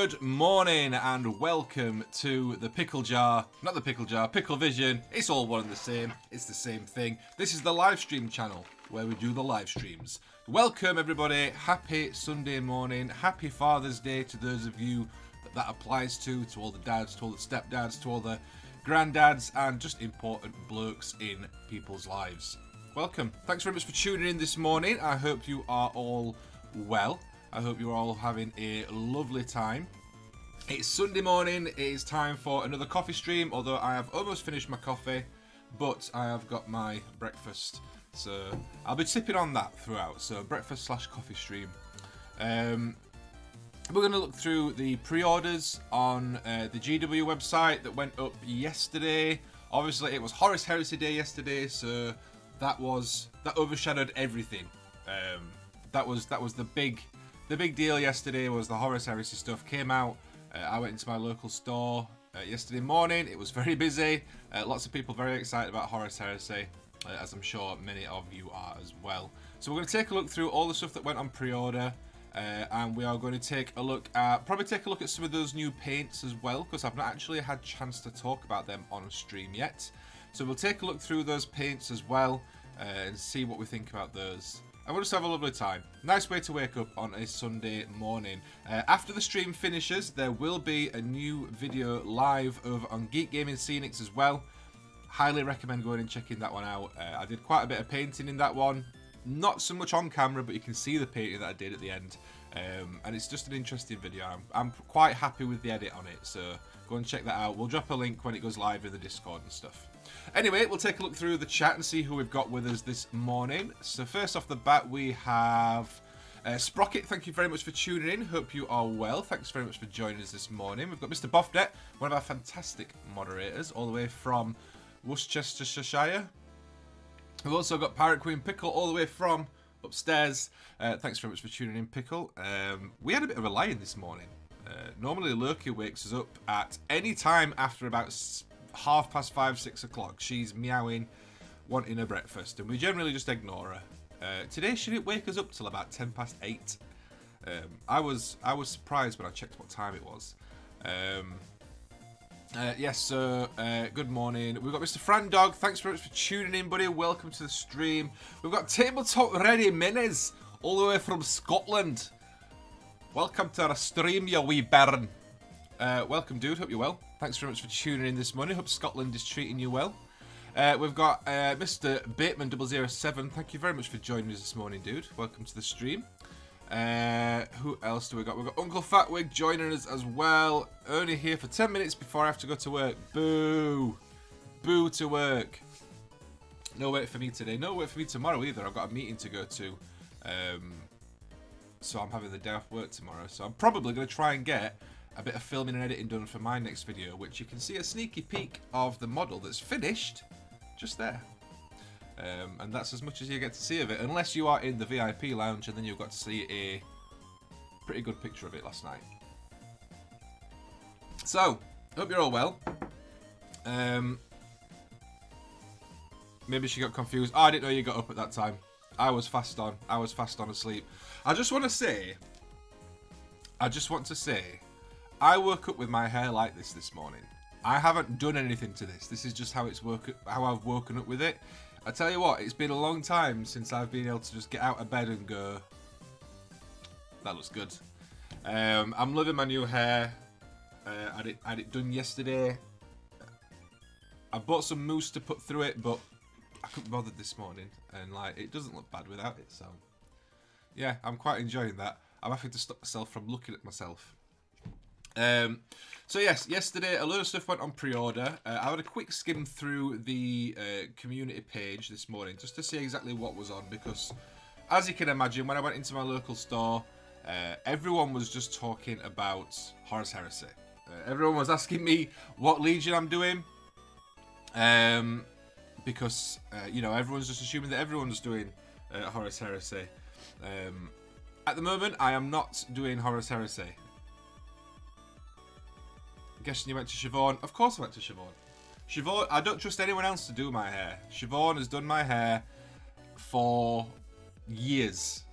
Good morning and welcome to the Pickle Jar, not the Pickle Jar, Pickle Vision. It's all one and the same. It's the same thing. This is the live stream channel where we do the live streams. Welcome everybody. Happy Sunday morning. Happy Father's Day to those of you that applies to all the dads, to all the stepdads, to all the granddads and just important blokes in people's lives. Welcome. Thanks very much for tuning in this morning. I hope you are all well. I hope you're all having a lovely time. It's Sunday morning. It is time for another coffee stream, although I have almost finished my coffee, but I have got my breakfast. So I'll be tipping on that throughout. So breakfast / coffee stream. We're going to look through the pre-orders on the GW website that went up yesterday. Obviously, it was Horus Heresy Day yesterday, so that overshadowed everything. That was the big deal yesterday. Was the Horus Heresy stuff came out. I went into my local store yesterday morning. It was very busy. Lots of people very excited about Horus Heresy, as I'm sure many of you are as well. So we're going to take a look through all the stuff that went on pre-order. And we are going to probably take a look at some of those new paints as well, because I've not actually had a chance to talk about them on stream yet. So we'll take a look through those paints as well and see what we think about those. And we'll just have a lovely time. Nice way to wake up on a Sunday morning. After the stream finishes, there will be a new video live over on Geek Gaming Scenics as well. highly recommend going and checking that one out. I did quite a bit of painting in that one. Not so much on camera, but you can see the painting that I did at the end. And it's just an interesting video. I'm quite happy with the edit on it, so go and check that out. We'll drop a link when it goes live in the Discord and stuff. Anyway, we'll take a look through the chat and see who we've got with us this morning. So first off the bat, we have Sprocket. Thank you very much for tuning in. Hope you are well. Thanks very much for joining us this morning. We've got Mr. Boffnet, one of our fantastic moderators, all the way from Worcestershire. We've also got Pirate Queen Pickle, all the way from upstairs. Thanks very much for tuning in, Pickle. We had a bit of a lie-in this morning. Normally Loki wakes us up at any time after about 5:30, 6 o'clock. She's meowing, wanting her breakfast, and we generally just ignore her. Today she didn't wake us up till about 8:10. I was surprised when I checked what time it was. Yes, so good morning. We've got Mr. Frandog. Thanks very much for tuning in, buddy. Welcome to the stream. We've got Tabletop Ready Minis, all the way from Scotland. Welcome to our stream, you wee baron. Welcome, dude. Hope you're well. Thanks very much for tuning in this morning. Hope Scotland is treating you well. We've got Mr. Bateman 007. Thank you very much for joining us this morning, dude. Welcome to the stream. Who else do we got? We've got Uncle Fatwig joining us as well. Only here for 10 minutes before I have to go to work. Boo. Boo to work. No wait for me today. No wait for me tomorrow either. I've got a meeting to go to. So I'm having the day off work tomorrow. So I'm probably going to try and get a bit of filming and editing done for my next video, which you can see a sneaky peek of the model that's finished just there. And that's as much as you get to see of it, unless you are in the VIP lounge, and then you've got to see a pretty good picture of it last night. So, hope you're all well. Maybe she got confused. Oh, I didn't know you got up at that time. I was fast on. I was fast on asleep. I just want to say, I woke up with my hair like this morning. I haven't done anything to this. This is just how I've woken up with it. I tell you what, it's been a long time since I've been able to just get out of bed and go, that looks good. I'm loving my new hair. I had it done yesterday. I bought some mousse to put through it, but I couldn't bother this morning, and like it doesn't look bad without it. So yeah, I'm quite enjoying that. I'm having to stop myself from looking at myself. So yes, yesterday a load of stuff went on pre-order. I had a quick skim through the community page this morning just to see exactly what was on, because as you can imagine, when I went into my local store, everyone was just talking about Horus Heresy. Everyone was asking me what Legion I'm doing, because you know, everyone's just assuming that everyone's doing Horus Heresy. At the moment, I am not doing Horus Heresy. Guessing you went to Siobhan. Of course I went to Siobhan. Siobhan, I don't trust anyone else to do my hair. Siobhan has done my hair for years.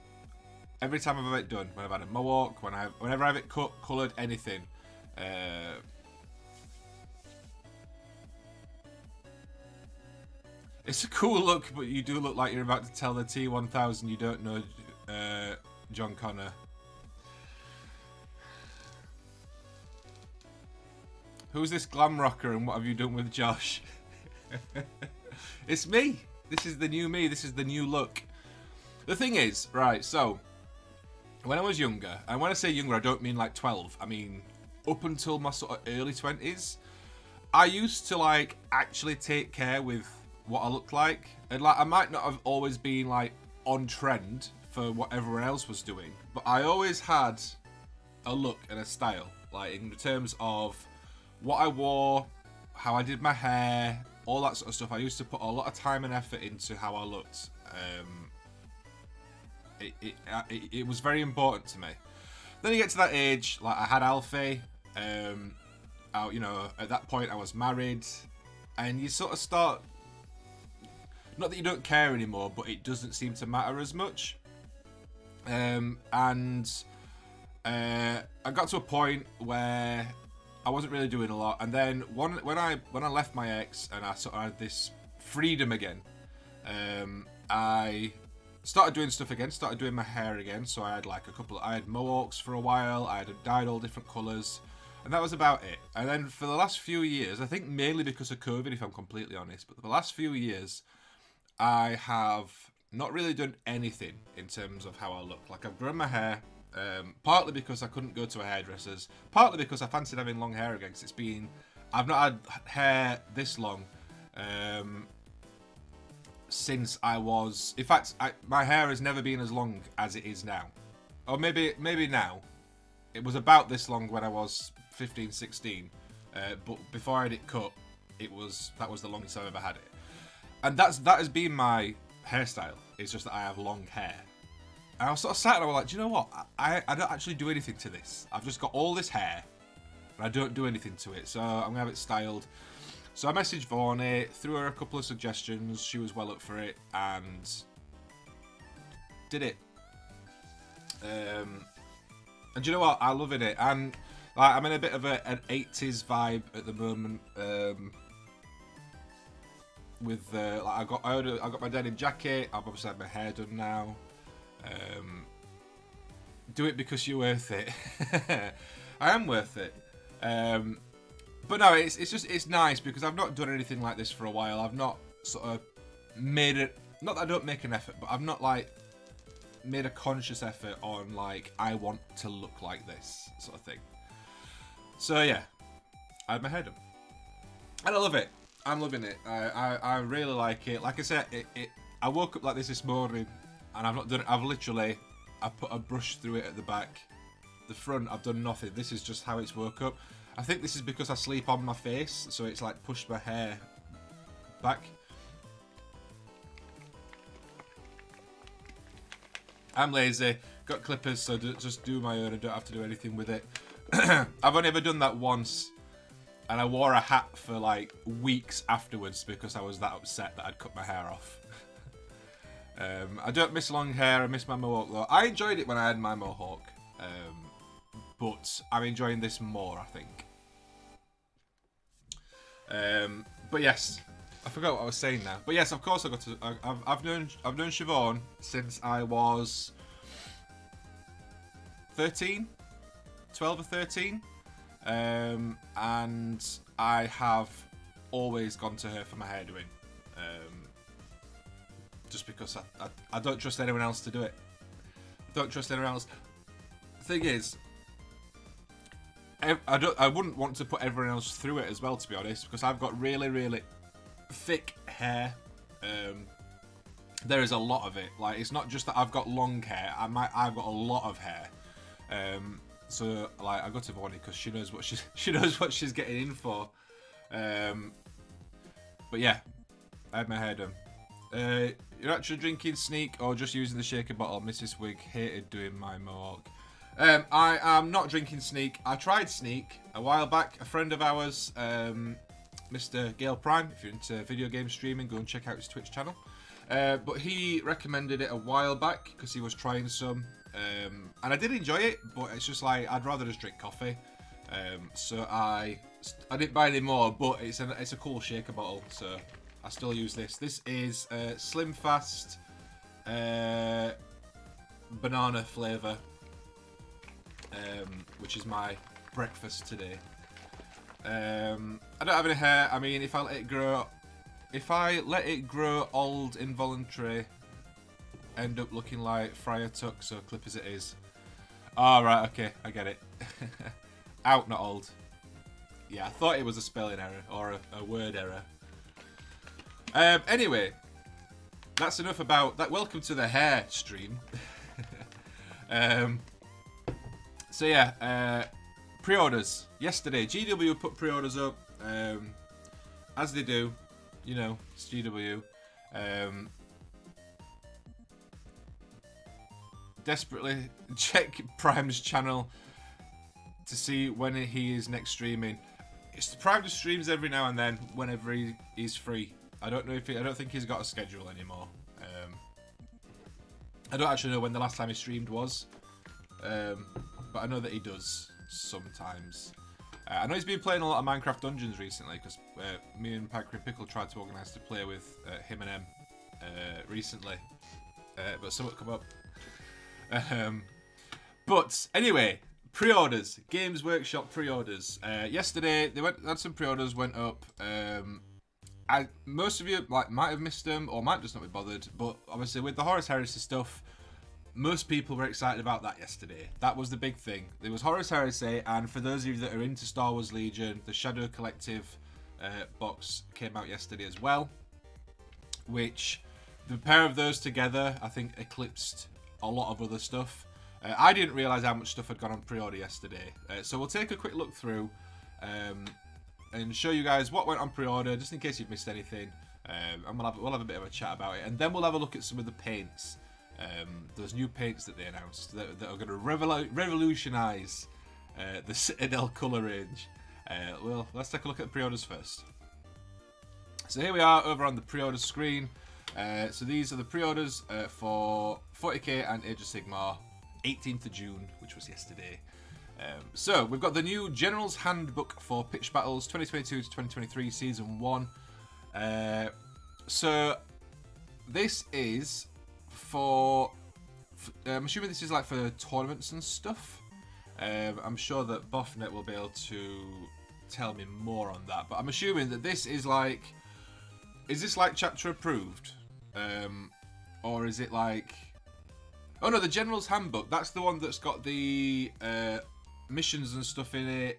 Every time I've had it done, when I've had a mohawk, whenever I have it cut, coloured, anything. It's a cool look, but you do look like you're about to tell the T1000 you don't know John Connor. Who's this glam rocker and what have you done with Josh? It's me. This is the new me. This is the new look. The thing is, right, so when I was younger, and when I say younger, I don't mean like 12. I mean up until my sort of early 20s, I used to like actually take care with what I looked like. And like I might not have always been like on trend for what everyone else was doing, but I always had a look and a style, like in terms of what I wore, how I did my hair, all that sort of stuff. I used to put a lot of time and effort into how I looked. It was very important to me. Then you get to that age, like I had Alfie. You know, at that point I was married, and you sort of start. Not that you don't care anymore, but it doesn't seem to matter as much. I got to a point where I wasn't really doing a lot, and then when I left my ex and I sort of had this freedom again, I started doing stuff again, started doing my hair again. So I had like I had mohawks for a while. I had dyed all different colours. And that was about it. And then for the last few years, I think mainly because of COVID, if I'm completely honest, but the last few years, I have not really done anything in terms of how I look. Like, I've grown my hair, partly because I couldn't go to a hairdresser's, partly because I fancied having long hair again, 'cause I've not had hair this long since I was... In fact, my hair has never been as long as it is now. Or maybe now. It was about this long when I was 15, 16. But before I had it cut, that was the longest I've ever had it. And that has been my hairstyle. It's just that I have long hair. And I was sort of sat and I was like, do you know what? I don't actually do anything to this. I've just got all this hair, and I don't do anything to it. So I'm going to have it styled. So I messaged Vaughnie, threw her a couple of suggestions. She was well up for it, and did it. And do you know what? I'm loving it. And like, I'm in a bit of an 80s vibe at the moment. With like I got my denim jacket. I've obviously had my hair done now. Do it because you're worth it. I am worth it. But no, it's nice because I've not done anything like this for a while. I've not sort of made it. Not that I don't make an effort, but I've not like made a conscious effort on like I want to look like this sort of thing. So yeah, I had my hair done, and I love it. I'm loving it. I really like it. Like I said, I woke up like this morning, and I've not done it. I put a brush through it at the back. The front, I've done nothing. This is just how it's woke up. I think this is because I sleep on my face, so it's like pushed my hair back. I'm lazy. Got clippers, so just do my own and don't have to do anything with it. I've only ever done that once. And I wore a hat for like weeks afterwards because I was that upset that I'd cut my hair off. I don't miss long hair. I miss my mohawk though. I enjoyed it when I had my mohawk. But I'm enjoying this more, I think. But yes, I forgot what I was saying now. But yes, of course I've known Siobhan since I was 13, 12 or 13. And I have always gone to her for my hair doing, just because I don't trust anyone else to do it. Don't trust anyone else. The thing is, I wouldn't want to put everyone else through it as well, to be honest, because I've got really, really thick hair. There is a lot of it. Like, it's not just that I've got long hair. I've got a lot of hair. So like I go to Vaughnie because she knows what she's getting in for. But yeah, I had my hair done. You're actually drinking Sneak or just using the shaker bottle? Mrs. Wig hated doing my mohawk. I am not drinking Sneak. I tried Sneak a while back. A friend of ours, Mr. Gale Prime, if you're into video game streaming, go and check out his Twitch channel. But he recommended it a while back because he was trying some. And I did enjoy it, but it's just like I'd rather just drink coffee. So I didn't buy any more, but it's a cool shaker bottle, so I still use this. This is Slim Fast banana flavour, which is my breakfast today. I don't have any hair. I mean, if I let it grow old involuntary, end up looking like Friar Tuck, so clip as it is. Oh, right, okay, I get it. Out, not old. Yeah, I thought it was a spelling error, or a word error. Anyway, that's enough about that. Welcome to the hair stream. So yeah, pre-orders. Yesterday, GW put pre-orders up, as they do. You know, it's GW. Desperately check Prime's channel to see when he is next streaming. Prime just streams every now and then whenever he's free. I don't think he's got a schedule anymore. I don't actually know when the last time he streamed was, but I know that he does sometimes. I know he's been playing a lot of Minecraft Dungeons recently because me and Pickle tried to organise to play with him and Em recently, but something come up. But anyway, Pre-orders, Games Workshop pre-orders. Yesterday they had some pre-orders went up. Most of you might have missed them or might just not be bothered. But obviously with the Horus Heresy stuff, most people were excited about that yesterday. That was the big thing. There was Horus Heresy, and for those of you that are into Star Wars Legion, the Shadow Collective box came out yesterday as well. Which the pair of those together, I think, eclipsed a lot of other stuff. I didn't realise how much stuff had gone on pre-order yesterday. So we'll take a quick look through and show you guys what went on pre-order, just in case you've missed anything. And we'll have a bit of a chat about it. And then we'll have a look at some of the paints. Those new paints that they announced that are going to revolutionise the Citadel colour range. Well, let's take a look at the pre-orders first. So here we are over on the pre-order screen. So these are the pre-orders for 40k and Age of Sigmar, 18th of June, which was yesterday. So we've got the new General's Handbook for Pitch Battles 2022 to 2023 Season 1. So this is for I'm assuming this is like for tournaments and stuff. I'm sure that Boffnet will be able to tell me more on that, but I'm assuming that this is like, is this like chapter approved, or is it like, oh no, the General's Handbook, that's the one that's got the missions and stuff in it.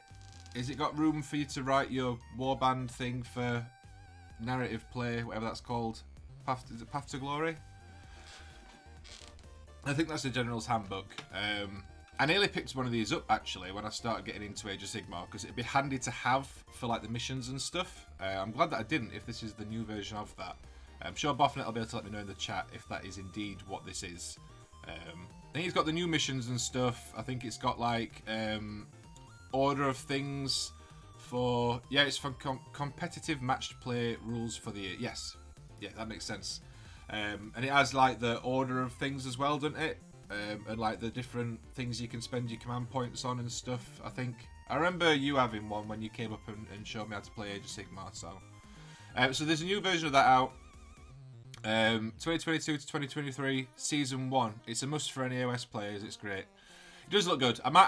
Is it got room for you to write your warband thing for narrative play, whatever that's called? Is it Path to Glory? I think that's the General's Handbook. I nearly picked one of these up actually when I started getting into Age of Sigmar, because it'd be handy to have for like the missions and stuff. I'm glad that I didn't, if this is the new version of that. I'm sure Boffnet will be able to let me know in the chat if that is indeed what this is. I think it's got the new missions and stuff. I think it's got like order of things for, yeah, it's for competitive matched play rules for the year. Yes, yeah, that makes sense. And it has like the order of things as well, doesn't it? And like the different things you can spend your command points on and stuff. I think I remember you having one when you came up and showed me how to play Age of Sigmar. So there's a new version of that out. 2022 to 2023 Season 1. It's a must for any AOS players. It's great. It does look good. I might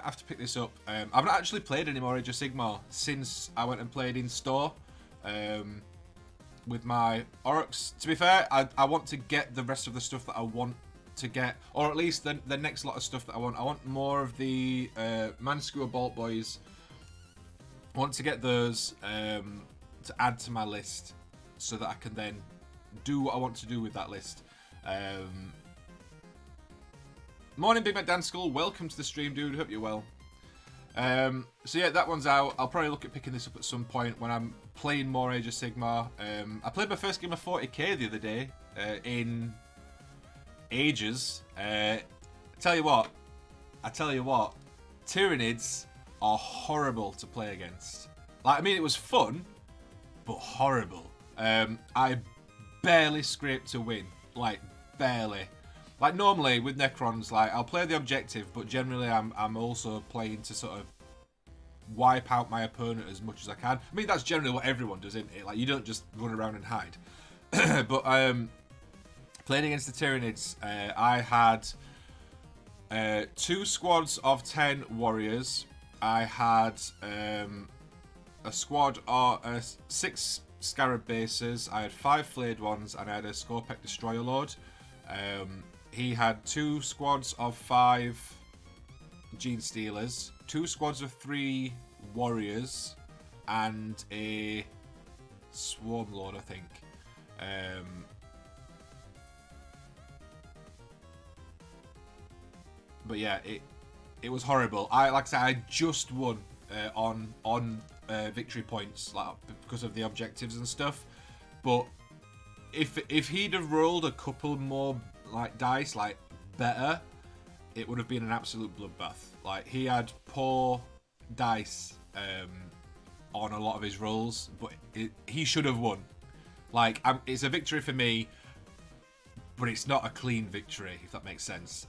have to pick this up. I've not actually played any more Age of Sigmar since I went and played in store. With my Oryx. To be fair, I want to get the rest of the stuff that I want to get, or at least the next lot of stuff that I want. I want more of the Manskewer Bolt Boys. I want to get those to add to my list so that I can then do what I want to do with that list. Morning, Big Mac Dan School. Welcome to the stream, dude. Hope you're well. So yeah, that one's out. I'll probably look at picking this up at some point when I'm playing more Age of Sigmar. I played my first game of 40k the other day in ages. I tell you what, Tyranids are horrible to play against. Like, I mean, it was fun, but horrible. I barely scraped to win, like barely. Like normally with Necrons, like I'll play the objective, but generally I'm also playing to sort of wipe out my opponent as much as I can. I mean, that's generally what everyone does, isn't it? Like, you don't just run around and hide. But playing against the Tyranids, I had 2 squads of 10 warriors. I had a squad of 6 Scarab bases. I had 5 flayed ones, and I had a Scorpec Destroyer Lord. He had 2 squads of 5 Gene Stealers, 2 squads of 3 warriors, and a Swarm Lord, I think. But yeah, it was horrible. Like I said, I just won on victory points, like because of the objectives and stuff. But if he'd have rolled a couple more like dice, like better, it would have been an absolute bloodbath. Like, he had poor dice on a lot of his rolls, but he should have won. Like, it's a victory for me, but it's not a clean victory, if that makes sense.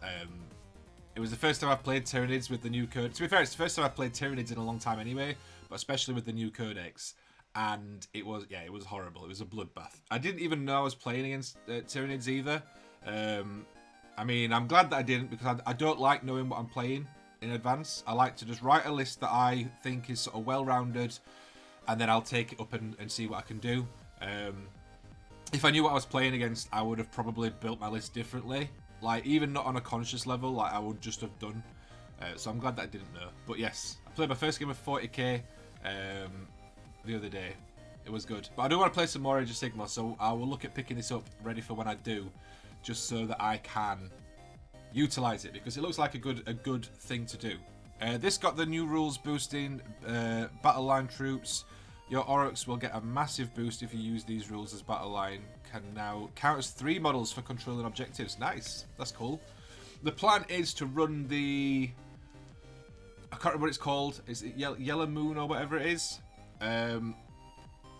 It was the first time I've played Tyranids with the new code. To be fair, it's the first time I've played Tyranids in a long time anyway, but especially with the new codex. And it was horrible. It was a bloodbath. I didn't even know I was playing against Tyranids either. I mean, I'm glad that I didn't, because I don't like knowing what I'm playing. in advance. I like to just write a list that I think is sort of well-rounded, and then I'll take it up and see what I can do. If I knew what I was playing against, I would have probably built my list differently. Like, even not on a conscious level, like I would just have done. So I'm glad that I didn't know. But yes, I played my first game of 40k the other day. It was good. But I do want to play some more Age of Sigmar, so I will look at picking this up ready for when I do, just so that I can utilize it, because it looks like a good thing to do. This got the new rules boosting battle line troops. Your Oryx will get a massive boost if you use these rules as battle line. Can now count as 3 models for controlling objectives. Nice. That's cool. The plan is to run the... I can't remember what it's called. Is it Yellow Moon or whatever it is?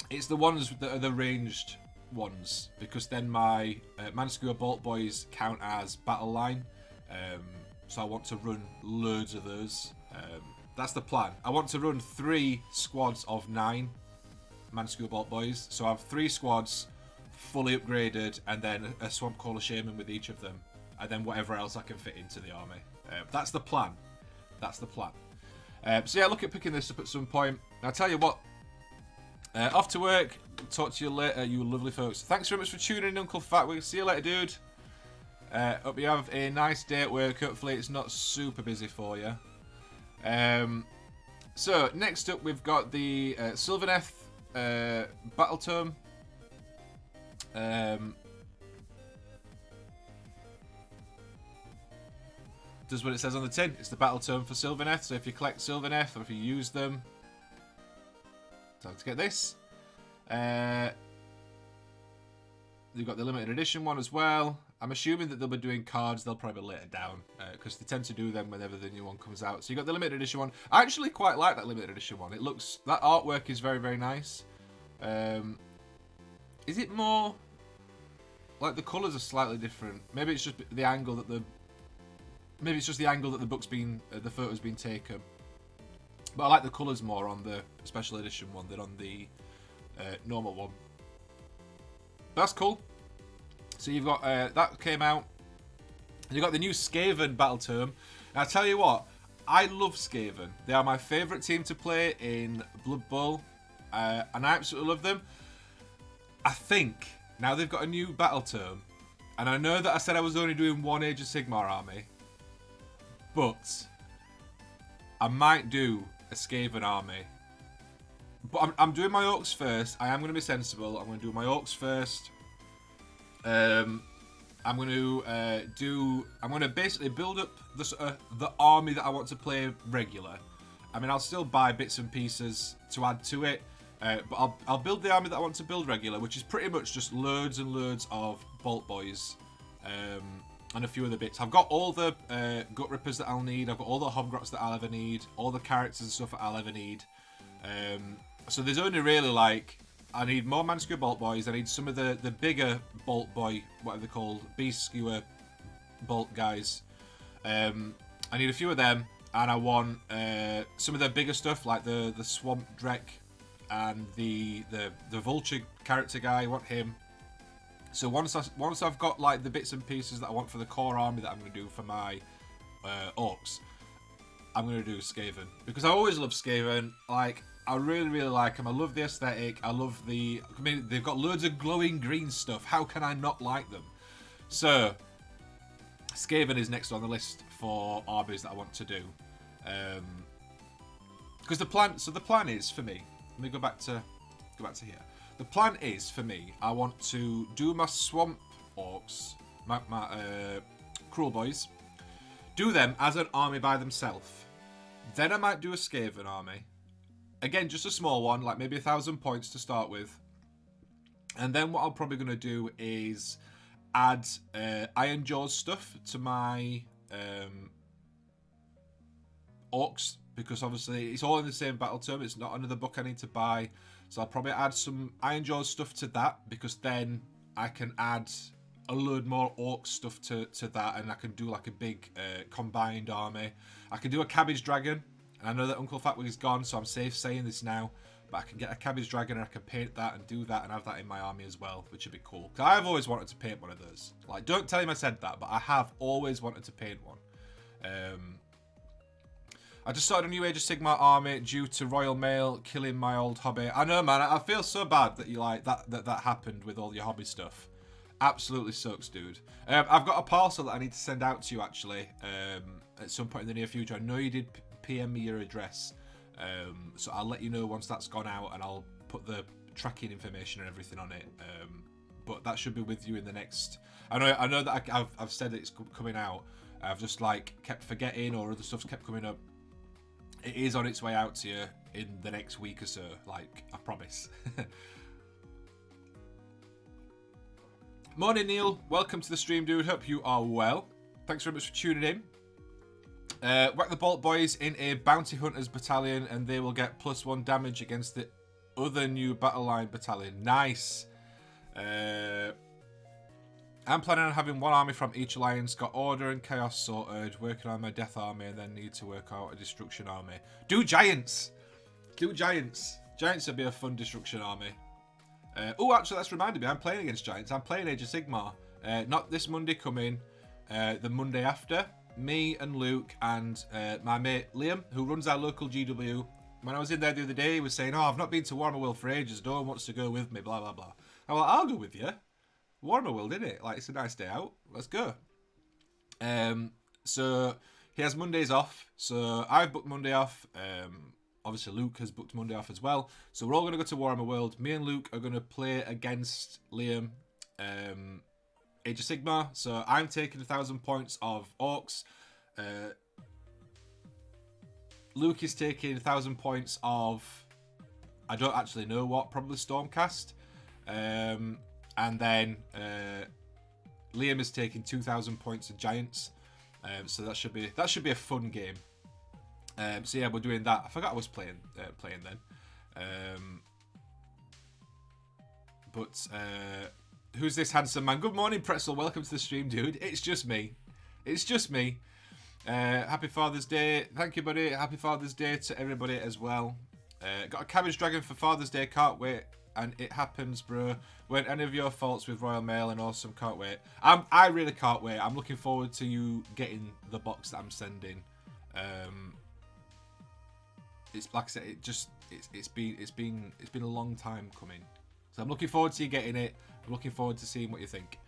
It's the ones that are the ranged ones, because then my Manskewer Bolt Boys count as battle line. So I want to run loads of those. That's the plan. I want to run 3 squads of 9 Manskewer Bolt Boys. So I have 3 squads fully upgraded, and then a Swamp Caller Shaman with each of them, and then whatever else I can fit into the army. That's the plan. That's the plan. So yeah, look at picking this up at some point. I'll tell you what. Off to work. Talk to you later, you lovely folks. Thanks very much for tuning in, Uncle Fat. We'll see you later, dude. Hope you have a nice day at work. Hopefully it's not super busy for you. So next up we've got the Sylvaneth Battle Tome. Does what it says on the tin. It's the Battle Tome for Sylvaneth. So if you collect Sylvaneth, or if you use them, time to get this. You've got the limited edition one as well. I'm assuming that they'll be doing cards. They'll probably later down, because they tend to do them whenever the new one comes out. So you got the limited edition one. I actually quite like that limited edition one. It looks, that artwork is very, very nice. Is it more like the colours are slightly different? Maybe it's just the angle that the book's been, the photo's been taken. But I like the colours more on the special edition one than on the normal one. That's cool. So you've got, that came out. You've got the new Skaven Battle Tome. And I tell you what, I love Skaven. They are my favourite team to play in Blood Bowl. And I absolutely love them. I think, now they've got a new Battle Tome. And I know that I said I was only doing one Age of Sigmar army. But I might do a Skaven army. But I'm doing my Orcs first. I am going to be sensible. I'm going to do my Orcs first. I'm going to basically build up the army that I want to play regular. I mean, I'll still buy bits and pieces to add to it. But I'll build the army that I want to build regular, which is pretty much just loads and loads of Bolt Boys. And a few other bits. I've got all the Gut Rippers that I'll need. I've got all the Hobgrots that I'll ever need. All the characters and stuff that I'll ever need. So there's only really like... I need more Manskewer Bolt Boys. I need some of the bigger Bolt Boy, whatever they're called, Beast Skewer Bolt guys. I need a few of them. And I want some of the bigger stuff, like the Swamp Drek and the Vulture character guy. I want him. So once I've got like the bits and pieces that I want for the core army that I'm going to do for my Orcs, I'm going to do Skaven, because I always love Skaven. Like, I really, really like them. I love the aesthetic. I love the... I mean, they've got loads of glowing green stuff. How can I not like them? So, Skaven is next on the list for armies that I want to do. Because the plan is for me... Let me go back to here. The plan is, for me, I want to do my Swamp Orcs, my Cruel Boys, do them as an army by themselves. Then I might do a Skaven army. Again, just a small one, like maybe 1,000 points to start with. And then what I'm probably going to do is add Iron Jaws stuff to my Orcs, because obviously it's all in the same battle tome. It's not another book I need to buy. So I'll probably add some Iron Jaws stuff to that, because then I can add a load more Orc stuff to that, and I can do like a big combined army. I can do a Cabbage Dragon, and I know that Uncle Fatwig is gone, so I'm safe saying this now, but I can get a Cabbage Dragon and I can paint that and do that and have that in my army as well, which would be cool. Because I've always wanted to paint one of those. Like, don't tell him I said that, but I have always wanted to paint one. I just started a new Age of Sigmar army due to Royal Mail killing my old hobby. I know, man. I feel so bad that you like that happened with all your hobby stuff. Absolutely sucks, dude. I've got a parcel that I need to send out to you actually at some point in the near future. I know you did PM me your address, so I'll let you know once that's gone out, and I'll put the tracking information and everything on it. But that should be with you in the next. I know that I've said that it's coming out. I've just like kept forgetting, or other stuff's kept coming up. It is on its way out to you in the next week or so, like, I promise. Morning, Neil. Welcome to the stream, dude. Hope you are well. Thanks very much for tuning in. Whack the Bolt Boys in a Bounty Hunters battalion, and they will get +1 damage against the other new Battle Line battalion. Nice. I'm planning on having one army from each alliance, got Order and Chaos sorted, working on my Death army, and then need to work out a Destruction army. Do Giants! Do Giants! Giants would be a fun Destruction army. Oh, actually, that's reminded me, I'm playing against Giants. I'm playing Age of Sigmar. Not this Monday coming, the Monday after. Me and Luke and my mate Liam, who runs our local GW. When I was in there the other day, he was saying, oh, I've not been to Warhammer World for ages, no one wants to go with me, blah, blah, blah. I'm like, I'll go with you. Warhammer World, isn't it? Like, it's a nice day out. Let's go. So he has Mondays off. So I've booked Monday off. Obviously, Luke has booked Monday off as well. So we're all going to go to Warhammer World. Me and Luke are going to play against Liam, Age of Sigmar. So I'm taking 1,000 points of Orcs. Luke is taking 1,000 points of, I don't actually know what, probably Stormcast. And then Liam is taking 2,000 points of Giants, so that should be a fun game. So yeah, we're doing that. I forgot I was playing then. But who's this handsome man? Good morning, Pretzel. Welcome to the stream, dude. It's just me. It's just me. Happy Father's Day. Thank you, buddy. Happy Father's Day to everybody as well. Got a Cabbage Dragon for Father's Day. Can't wait. And it happens, bro. Weren't any of your faults with Royal Mail and awesome. Can't wait. I really can't wait. I'm looking forward to you getting the box that I'm sending. It's like I said, it's been a long time coming. So I'm looking forward to you getting it. I'm looking forward to seeing what you think.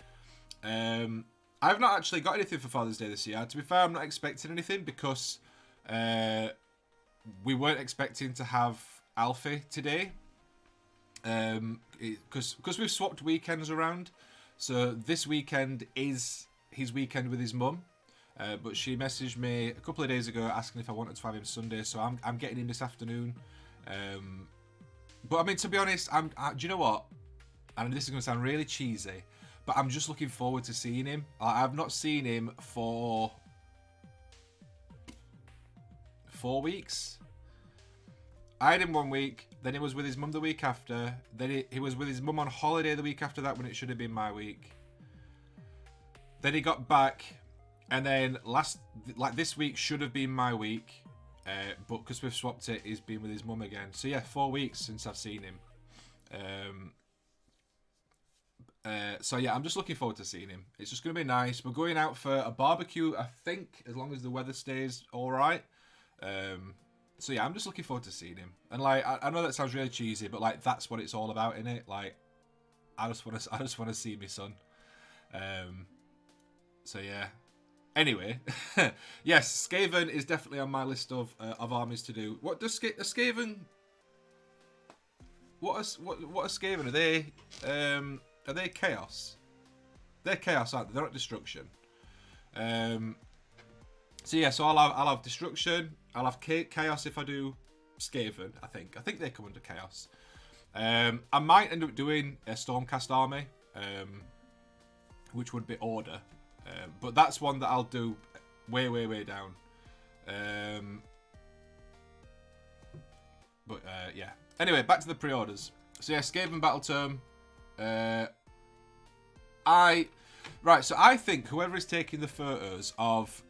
I've not actually got anything for Father's Day this year. To be fair, I'm not expecting anything because we weren't expecting to have Alfie today. Because we've swapped weekends around, so this weekend is his weekend with his mum, but she messaged me a couple of days ago asking if I wanted to have him Sunday, so I'm getting him this afternoon. But I mean, to be honest, do you know what? And this is going to sound really cheesy, but I'm just looking forward to seeing him. I've not seen him for 4 weeks. I had him 1 week, then he was with his mum the week after, then he was with his mum on holiday the week after that when it should have been my week. Then he got back, and then this week should have been my week, but because we've swapped it, he's been with his mum again. So yeah, 4 weeks since I've seen him. So yeah, I'm just looking forward to seeing him. It's just going to be nice. We're going out for a barbecue, I think, as long as the weather stays alright. So yeah, I'm just looking forward to seeing him. And like, I know that sounds really cheesy, but like, that's what it's all about, innit? Like, I just want to see my son. So yeah. Anyway, yes, Skaven is definitely on my list of armies to do. What does Skaven? What are Skaven? Are they chaos? They're chaos, aren't they? They're not destruction. So yeah, so I'll have destruction. I'll have chaos if I do Skaven. I think they come under chaos. I might end up doing a Stormcast army, which would be Order, but that's one that I'll do way down. But yeah. Anyway, back to the pre-orders. So yeah, Skaven Battle Tome. So I think whoever is taking the photos of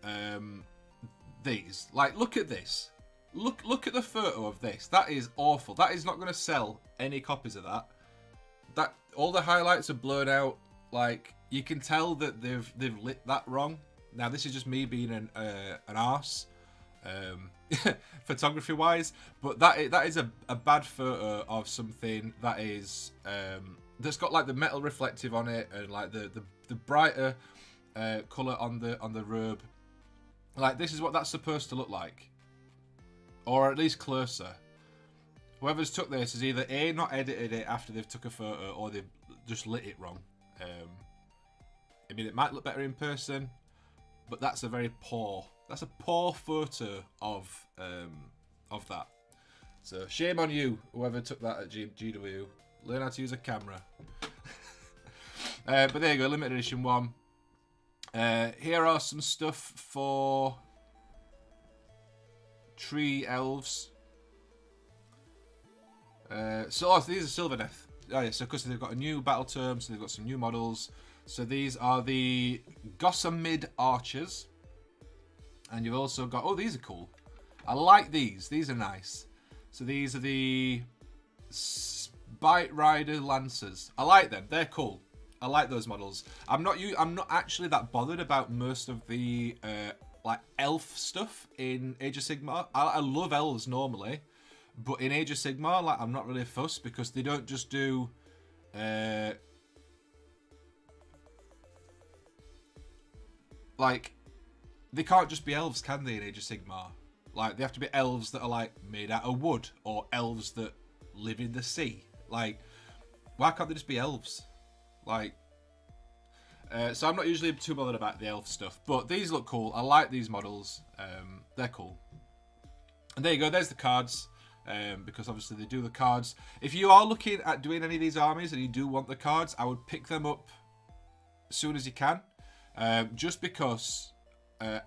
these, like, look at this. Look at the photo of this. That is awful. That is not going to sell any copies of that. That all the highlights are blurred out. Like, you can tell that they've lit that wrong. Now this is just me being an arse. photography wise. But that is a bad photo of something that is that's got like the metal reflective on it and like the brighter color on the robe. Like this is what that's supposed to look like, or at least closer. Whoever's took this has either A, not edited it after they've took a photo, or they've just lit it wrong. I mean, it might look better in person, but that's a very poor. That's a poor photo of that. So shame on you, whoever took that at GW. Learn how to use a camera. But there you go, limited edition one. Here are some stuff for tree elves. So these are Sylvaneth. Oh yeah, so because they've got a new battle term, so they've got some new models. So these are the Gossamid Archers. And you've also got, oh, these are cool. I like these. These are nice. So these are the Spite Rider Lancers. I like them. They're cool. I like those models. I'm not actually that bothered about most of the like elf stuff in Age of Sigmar. I love elves normally, but in Age of Sigmar, like I'm not really fussed because they don't just do like they can't just be elves, can they, in Age of Sigmar? Like they have to be elves that are like made out of wood or elves that live in the sea. Like why can't they just be elves? Like, so I'm not usually too bothered about the elf stuff, but these look cool. I like these models. They're cool. And there you go. There's the cards, because obviously they do the cards. If you are looking at doing any of these armies and you do want the cards, I would pick them up as soon as you can, just because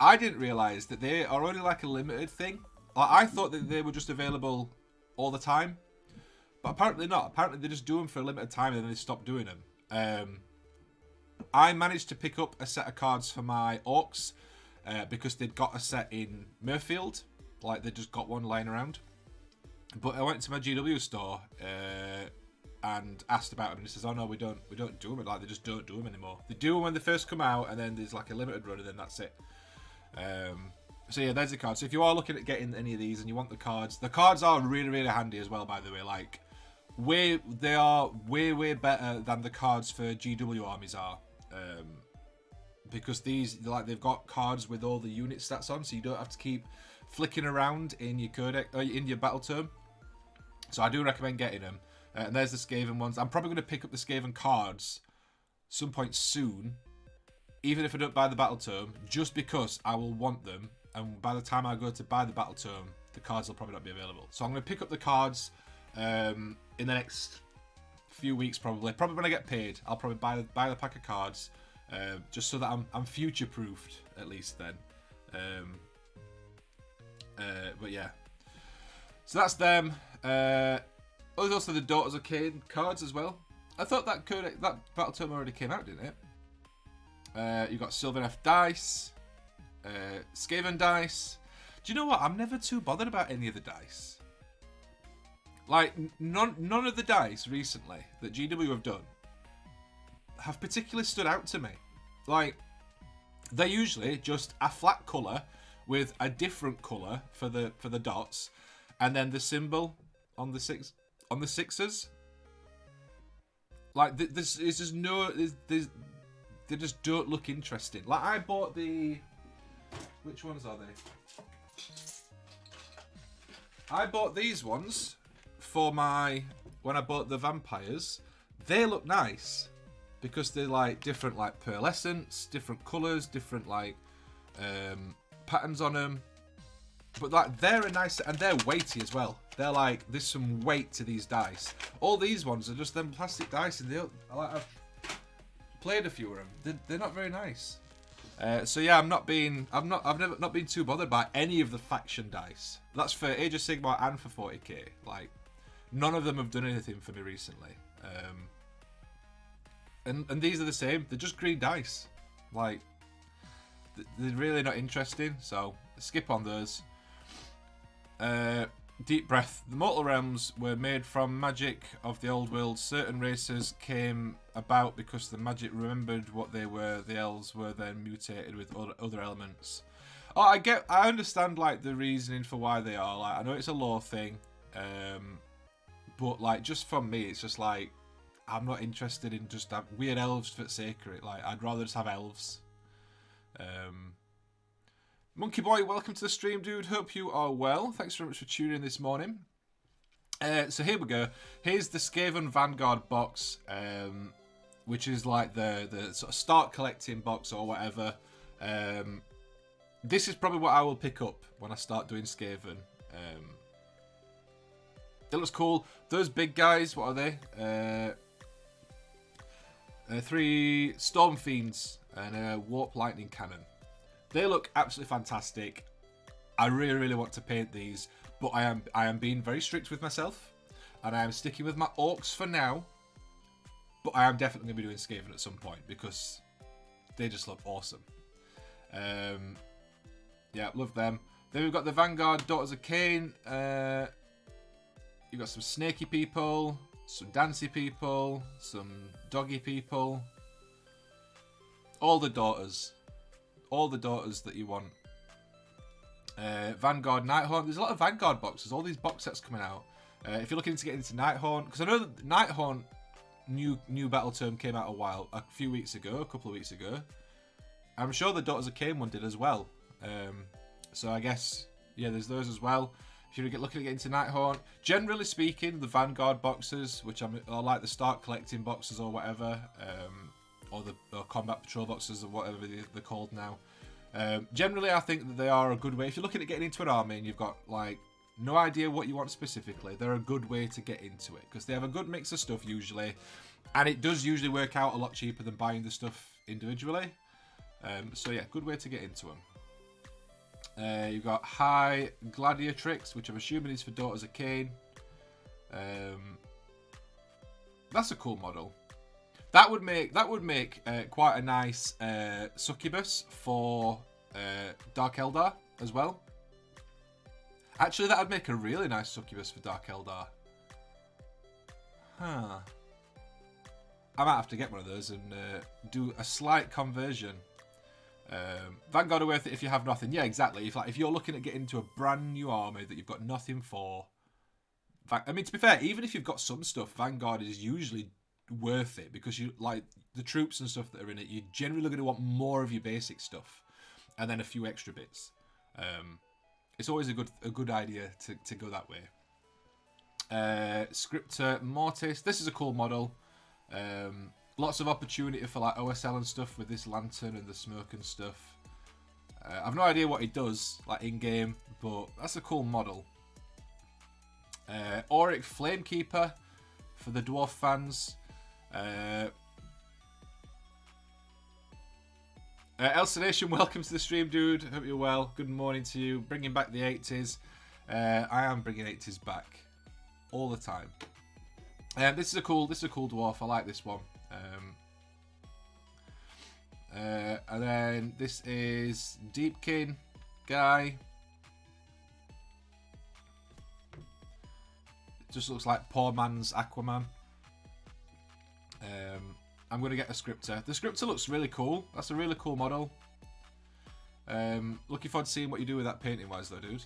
I didn't realise that they are only like a limited thing. Like, I thought that they were just available all the time, but apparently not. Apparently they just do them for a limited time and then they stop doing them. I managed to pick up a set of cards for my orcs because they'd got a set in Murfield. Like they just got one lying around. But I went to my GW store and asked about them, and he says, "Oh no, we don't do them. Like they just don't do them anymore. They do them when they first come out, and then there's like a limited run, and then that's it." So yeah, there's the card. So if you are looking at getting any of these and you want the cards are really, really handy as well, by the way. Like they are way better than the cards for GW armies are, because these, like, they've got cards with all the unit stats on, so you don't have to keep flicking around in your codex in your battle term. So I do recommend getting them. And there's the Skaven ones. I'm probably going to pick up the Skaven cards some point soon, even if I don't buy the battle term, just because I will want them. And by the time I go to buy the battle term, the cards will probably not be available. So I'm going to pick up the cards in the next few weeks, probably when I get paid. I'll probably buy the pack of cards, just so that I'm future proofed at least then. But yeah, so that's them. There's also the Daughters of Cain cards as well. I thought that battle term already came out, didn't it? You got Sylvaneth dice, Skaven dice. Do you know what? I'm never too bothered about any of the dice. Like none of the dice recently that GW have done have particularly stood out to me. Like they're usually just a flat colour with a different colour for the dots, and then the symbol on the sixes. Like this is just they just don't look interesting. Like I bought which ones are they? I bought these ones for when I bought the vampires. They look nice because they're like different, like pearlescence, different colours, different like patterns on them. But like they're a nice, and they're weighty as well. They're like, there's some weight to these dice. All these ones are just them plastic dice, and I've played a few of them. They're not very nice. So yeah, I've never not been too bothered by any of the faction dice. That's for Age of Sigmar and for 40k. Like none of them have done anything for me recently. And these are the same. They're just green dice. Like they're really not interesting. So skip on those. Deep breath. The mortal realms were made from magic of the old world. Certain races came about because the magic remembered what they were. The elves were then mutated with other elements. Oh, I understand like the reasoning for why they are. Like, I know it's a lore thing, but like just from me, it's just like I'm not interested in just have weird elves for the sake of it. Like, I'd rather just have elves. Monkey Boy, welcome to the stream, dude. Hope you are well. Thanks very much for tuning in this morning. So here we go. Here's the Skaven Vanguard box, which is like the sort of start collecting box or whatever. This is probably what I will pick up when I start doing Skaven. It looks cool. Those big guys, what are they? 3 Storm Fiends and a Warp Lightning Cannon. They look absolutely fantastic. I really, really want to paint these, but I am being very strict with myself, and I am sticking with my orcs for now. But I am definitely going to be doing Skaven at some point because they just look awesome. Yeah, love them. Then we've got the Vanguard Daughters of Cain. You've got some snaky people, some dancey people, some doggy people. All the daughters. All the daughters that you want. Vanguard Nighthaunt. There's a lot of Vanguard boxes. All these box sets coming out. If you're looking to get into Nighthaunt, because I know that Nighthaunt new battle term came out a couple of weeks ago. I'm sure the Daughters of Cain one did as well. So I guess, yeah, there's those as well. If you're looking to get into Nighthaunt, generally speaking, the Vanguard boxes, which are like the start collecting boxes or whatever, or combat patrol boxes or whatever they're called now. Generally, I think that they are a good way. If you're looking at getting into an army and you've got like no idea what you want specifically, they're a good way to get into it because they have a good mix of stuff usually, and it does usually work out a lot cheaper than buying the stuff individually. So yeah, good way to get into them. You've got High Gladiatrix, which I'm assuming is for Daughters of Cain. That's a cool model. That would make quite a nice succubus for Dark Eldar as well. Actually, that would make a really nice succubus for Dark Eldar. Huh. I might have to get one of those and do a slight conversion. Vanguard are worth it if you have nothing. Yeah, exactly. If you're looking at getting into a brand new army that you've got nothing for. I mean, to be fair, even if you've got some stuff, Vanguard is usually worth it because you like the troops and stuff that are in it. You're generally going to want more of your basic stuff, and then a few extra bits. It's always a good idea to go that way. Scriptor Mortis. This is a cool model. Lots of opportunity for like OSL and stuff with this lantern and the smoke and stuff. I've no idea what it does like in game, but that's a cool model. Auric Flamekeeper for the dwarf fans. Elsination, welcome to the stream, dude. Hope you're well. Good morning to you. Bringing back the 80s. I am bringing 80s back all the time. This is a cool dwarf. I like this one. And then this is Deepkin guy. It just looks like poor man's Aquaman. I'm going to get a scriptor. The scriptor looks really cool. That's a really cool model. Looking forward to seeing what you do with that painting wise though, dude.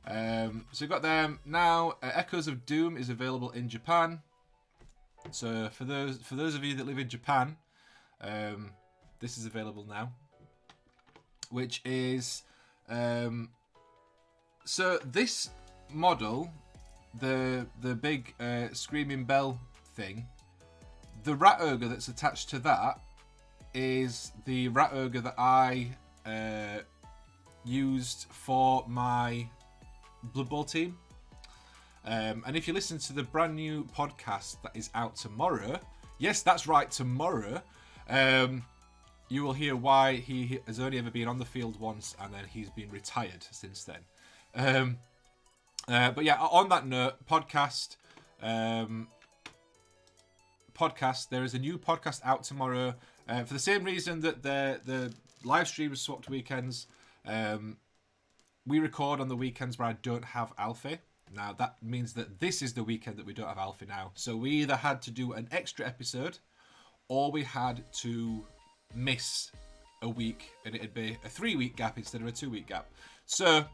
So you've got them now. Echoes of Doom is available in Japan. So for those of you that live in Japan, this is available now. Which is so this model, the big screaming bell thing. The rat ogre that's attached to that is the rat ogre that I used for my Blood Bowl team. And if you listen to the brand new podcast that is out tomorrow, yes, that's right, tomorrow, you will hear why he has only ever been on the field once and then he's been retired since then. But yeah, on that note, podcast, there is a new podcast out tomorrow for the same reason that the live streams swapped weekends. We record on the weekends where I don't have Alfie. Now that means that this is the weekend that we don't have Alfie now, so we either had to do an extra episode or we had to miss a week, and it'd be a 3-week gap instead of a 2-week gap. So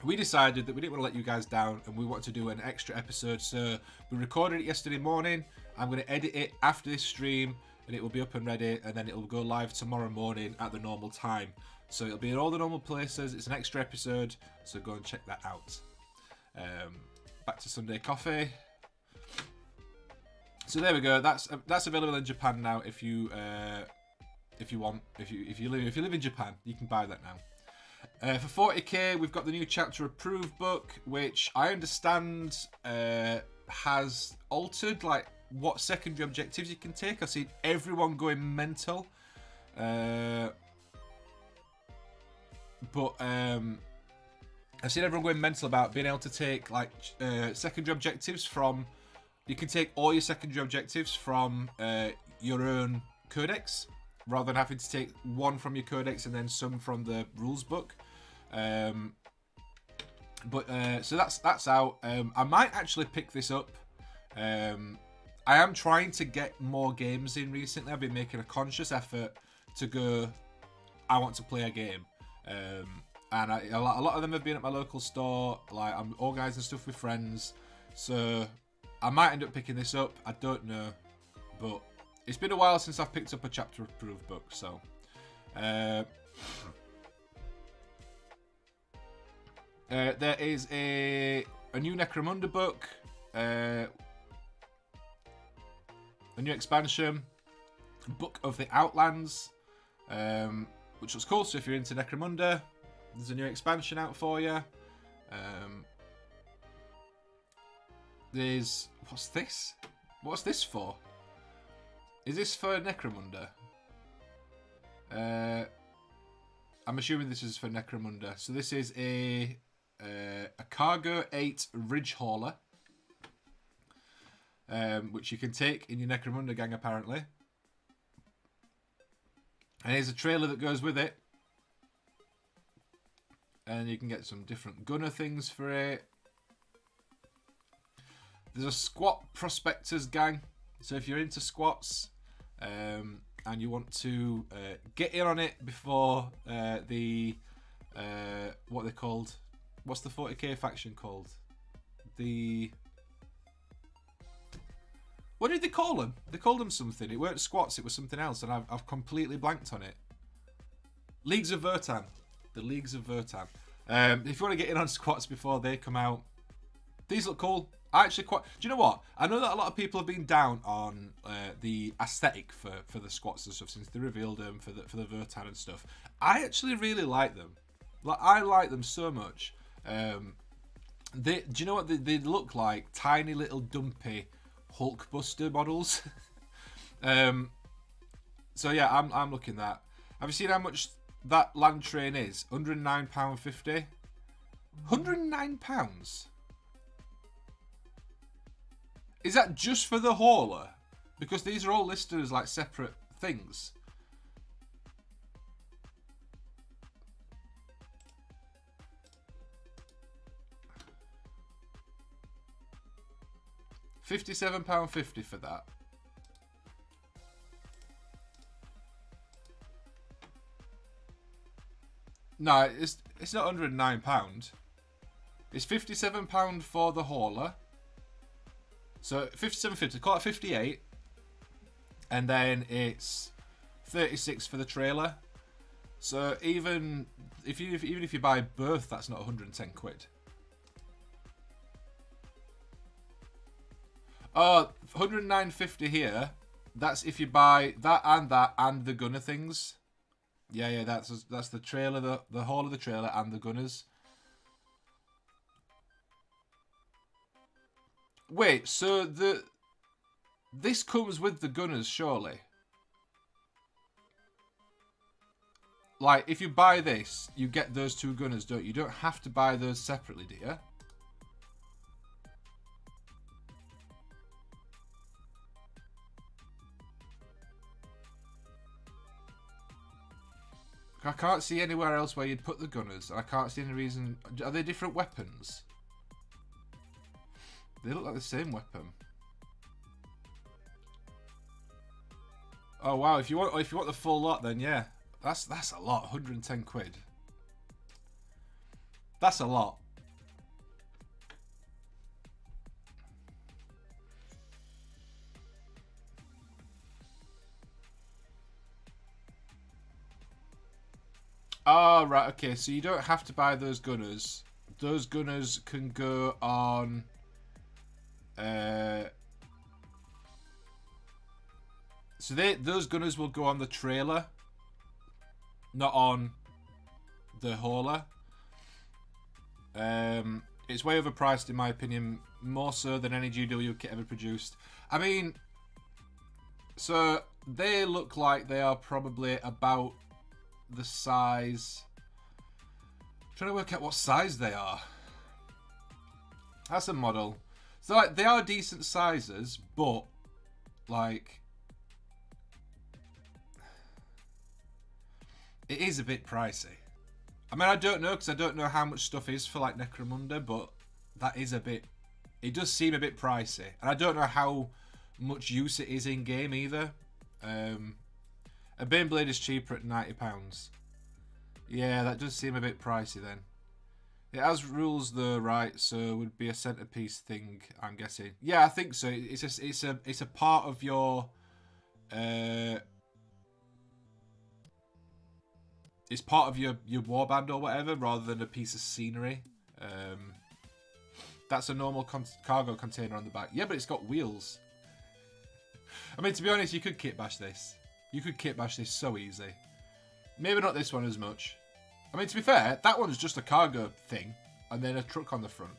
we decided that we didn't want to let you guys down, and we wanted to do an extra episode. So we recorded it yesterday morning. I'm going to edit it after this stream, and it will be up and ready, and then it will go live tomorrow morning at the normal time. So it'll be in all the normal places. It's an extra episode, so go and check that out. Back to Sunday Coffee. So there we go. That's available in Japan now. If you want, if you live in Japan, you can buy that now. For 40k, we've got the new chapter approved book, which I understand has altered like what secondary objectives you can take. I've seen everyone going mental, but I've seen everyone going mental about being able to take like secondary objectives from. You can take all your secondary objectives from your own codex, rather than having to take one from your codex and then some from the rules book. So that's out. I might actually pick this up. I am trying to get more games in recently. I've been making a conscious effort to go, I want to play a game. And a lot of them have been at my local store. Like, I'm organising stuff with friends. So I might end up picking this up. I don't know. But it's been a while since I've picked up a chapter approved book. So there is a new Necromunda book. A new expansion, Book of the Outlands, which was cool. So if you're into Necromunda, there's a new expansion out for you. There's what's this? What's this for? Is this for Necromunda? I'm assuming this is for Necromunda. So this is a Cargo 8 Ridge Hauler. Which you can take in your Necromunda gang, apparently. And here's a trailer that goes with it. And you can get some different gunner things for it. There's a squat prospectors gang. So if you're into squats and you want to get in on it before the... what they're called? What's the 40k faction called? The... What did they call them? They called them something. It weren't squats, it was something else, and I've completely blanked on it. Leagues of Vertan. The Leagues of Vertan. If you want to get in on squats before they come out, these look cool. I actually quite... Do you know what? I know that a lot of people have been down on the aesthetic for the squats and stuff since they revealed them for the Vertan and stuff. I actually really like them. Like, I like them so much. Do you know what they look like? Tiny little dumpy Hulkbuster models. So yeah, I'm looking at that. Have you seen how much that land train is? £109.50. £109? Is that just for the hauler? Because these are all listed as like separate things. £57.50 for that. No, it's not £109. It's £57 for the hauler. So £57.50. Call it 58, and then it's 36 for the trailer. So even if you buy both, that's not 110 quid. Oh, 109.50 here. That's if you buy that and the gunner things. Yeah, that's the trailer, the whole of the trailer and the gunners. Wait, so this comes with the gunners, surely? Like, if you buy this, you get those two gunners, don't you? You don't have to buy those separately, do you? I can't see anywhere else where you'd put the gunners. I can't see any reason. Are they different weapons? They look like the same weapon. Oh wow! If you want the full lot, then yeah. That's a lot. 110 quid. That's a lot. Oh, right, okay, so you don't have to buy those gunners. Those gunners can go on... So those gunners will go on the trailer, not on the hauler. It's way overpriced in my opinion, more so than any GW kit ever produced. I mean, so they look like they are probably about the size. I'm trying to work out what size they are. That's a model. So like they are decent sizes, but like it is a bit pricey. I mean, I don't know because I don't know how much stuff is for like Necromunda, but that is a bit. It does seem a bit pricey, and I don't know how much use it is in game either. A Baneblade is cheaper at £90. Yeah, that does seem a bit pricey then. It has rules though, right? So it would be a centerpiece thing, I'm guessing. Yeah, I think so. It's a part of your. It's part of your warband or whatever, rather than a piece of scenery. That's a normal cargo container on the back. Yeah, but it's got wheels. I mean, to be honest, you could kit bash this. You could kit bash this so easy. Maybe not this one as much. I mean, to be fair, that one's just a cargo thing, and then a truck on the front.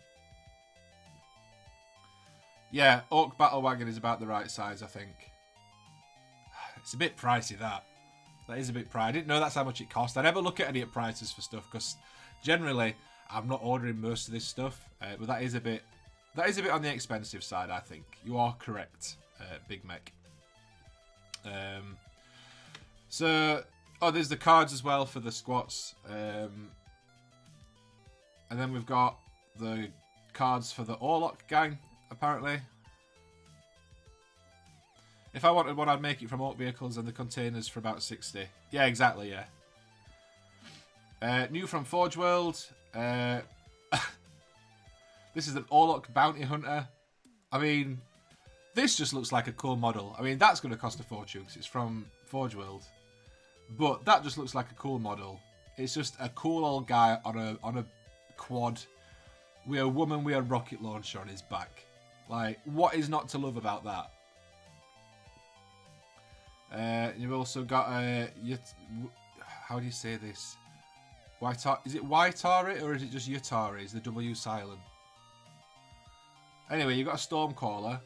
Yeah, Orc Battle Wagon is about the right size, I think. It's a bit pricey, that. That is a bit pricey. I didn't know that's how much it cost. I never look at any prices for stuff, because generally, I'm not ordering most of this stuff. But that is a bit on the expensive side, I think. You are correct, Big Mech. So, oh, there's the cards as well for the squats. And then we've got the cards for the Orlok gang, apparently. If I wanted one, I'd make it from Orc vehicles and the containers for about 60. Yeah, exactly, yeah. New from Forge World. This is an Orlok Bounty Hunter. I mean, this just looks like a cool model. I mean, that's going to cost a fortune because it's from Forge World. But that just looks like a cool model. It's just a cool old guy on a quad with a woman with a rocket launcher on his back. Like, what is not to love about that? You've also got how do you say this? Is it Waitari or is it just Yutari? Is the W silent? Anyway, you've got a Stormcaller,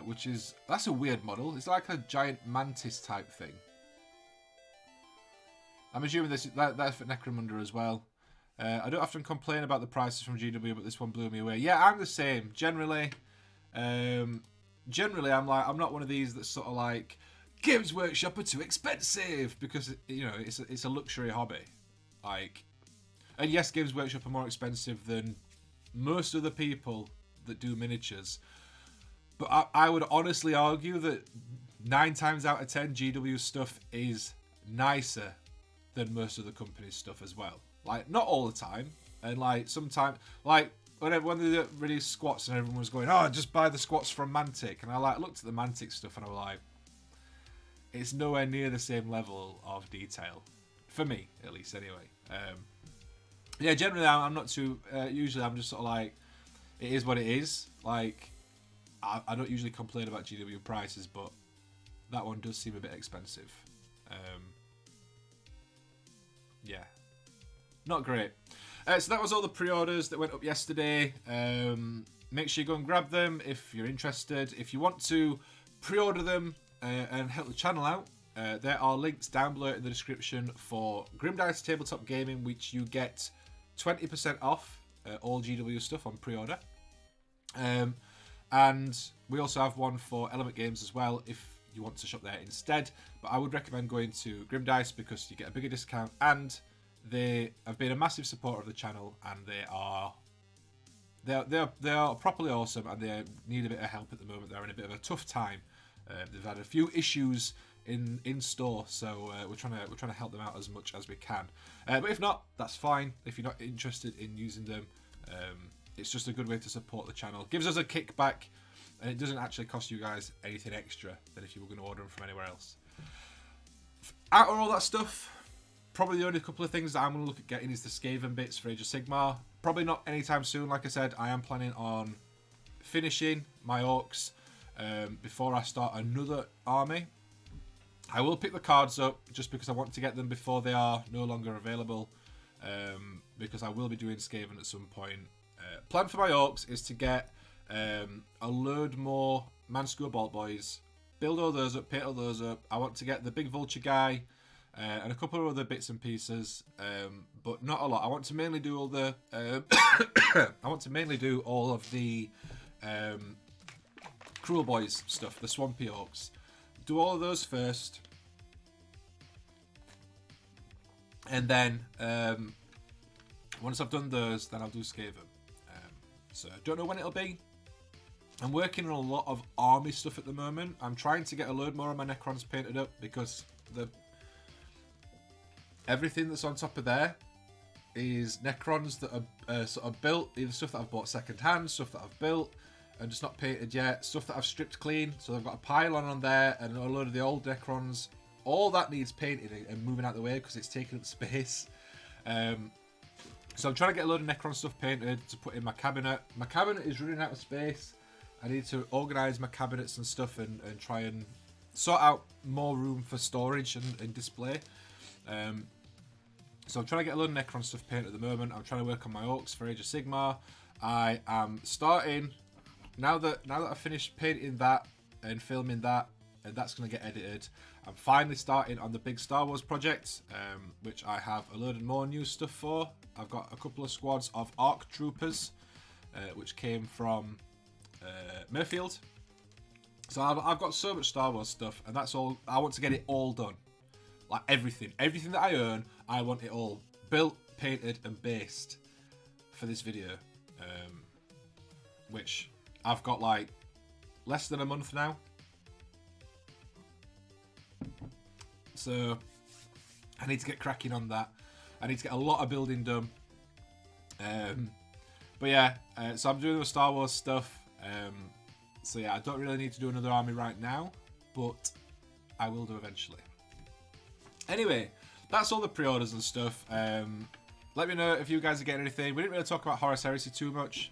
which is... That's a weird model. It's like a giant mantis type thing. I'm assuming that's for Necromunda as well. I don't often complain about the prices from GW, but this one blew me away. Yeah, I'm the same. Generally, I'm not one of these that's sort of like, Games Workshop are too expensive, because you know it's a luxury hobby. Like, and yes, Games Workshop are more expensive than most of the people that do miniatures, but I would honestly argue that 9 times out of 10 GW stuff is nicer than most of the company's stuff as well. Like, not all the time, and like sometimes, like when they released squats and everyone was going, oh, just buy the squats from Mantic, and I like looked at the Mantic stuff and I was like, it's nowhere near the same level of detail. For me, at least, anyway. Yeah, generally, I'm not too... usually, I'm just sort of like... It is what it is. Like, I don't usually complain about GW prices, but that one does seem a bit expensive. Yeah. Not great. So that was all the pre-orders that went up yesterday. Make sure you go and grab them if you're interested. If you want to pre-order them and help the channel out, there are links down below in the description for Grimdice Tabletop Gaming, which you get 20% off all GW stuff on pre-order. And we also have one for Element Games as well if you want to shop there instead. But I would recommend going to Grimdice because you get a bigger discount, and they have been a massive supporter of the channel, and they are properly awesome, and they need a bit of help at the moment. They're in a bit of a tough time. They've had a few issues in store. So we're trying to help them out as much as we can. But if not, that's fine. If you're not interested in using them, it's just a good way to support the channel. Gives us a kickback, and it doesn't actually cost you guys anything extra than if you were going to order them from anywhere else. Out of all that stuff, probably the only couple of things that I'm going to look at getting is the Skaven bits for Age of Sigmar. Probably not anytime soon. Like I said, I am planning on finishing my orcs before I start another army. I will pick the cards up just because I want to get them before they are no longer available, because I will be doing Skaven at some point. Plan for my orcs is to get a load more Manskewer Bolt Boys, build all those up, paint all those up. I want to get the big vulture guy and a couple of other bits and pieces, but not a lot. I want to mainly do all the I want to mainly do all of the Cruel Boys stuff, the Swampy Orcs. Do all of those first, and then once I've done those, then I'll do Skaven. So I don't know when it'll be. I'm working on a lot of army stuff at the moment. I'm trying to get a load more of my Necrons painted up because everything that's on top of there is Necrons that are sort of built, either stuff that I've bought second hand, stuff that I've built and just not painted yet, stuff that I've stripped clean. So I've got a pylon on there and a load of the old Necrons. All that needs painting and moving out of the way because it's taking up space. So I'm trying to get a load of Necron stuff painted to put in my cabinet. My cabinet is running out of space. I need to organise my cabinets and stuff and try and sort out more room for storage and display. So I'm trying to get a load of Necron stuff painted at the moment. I'm trying to work on my orcs for Age of Sigmar. I am starting, now that I've finished painting that and filming that, and that's going to get edited, I'm finally starting on the big Star Wars project, which I have a load of more new stuff for. I've got a couple of squads of ARC troopers, which came from Mayfield. So I've got so much Star Wars stuff, and that's all. I want to get it all done, like everything that I earn. I want it all built, painted, and based for this video, which I've got like less than a month now. So I need to get cracking on that. I need to get a lot of building done. But yeah, so I'm doing the Star Wars stuff. So yeah, I don't really need to do another army right now, but I will do eventually. Anyway, that's all the pre-orders and stuff. Let me know if you guys are getting anything. We didn't really talk about Horus Heresy too much.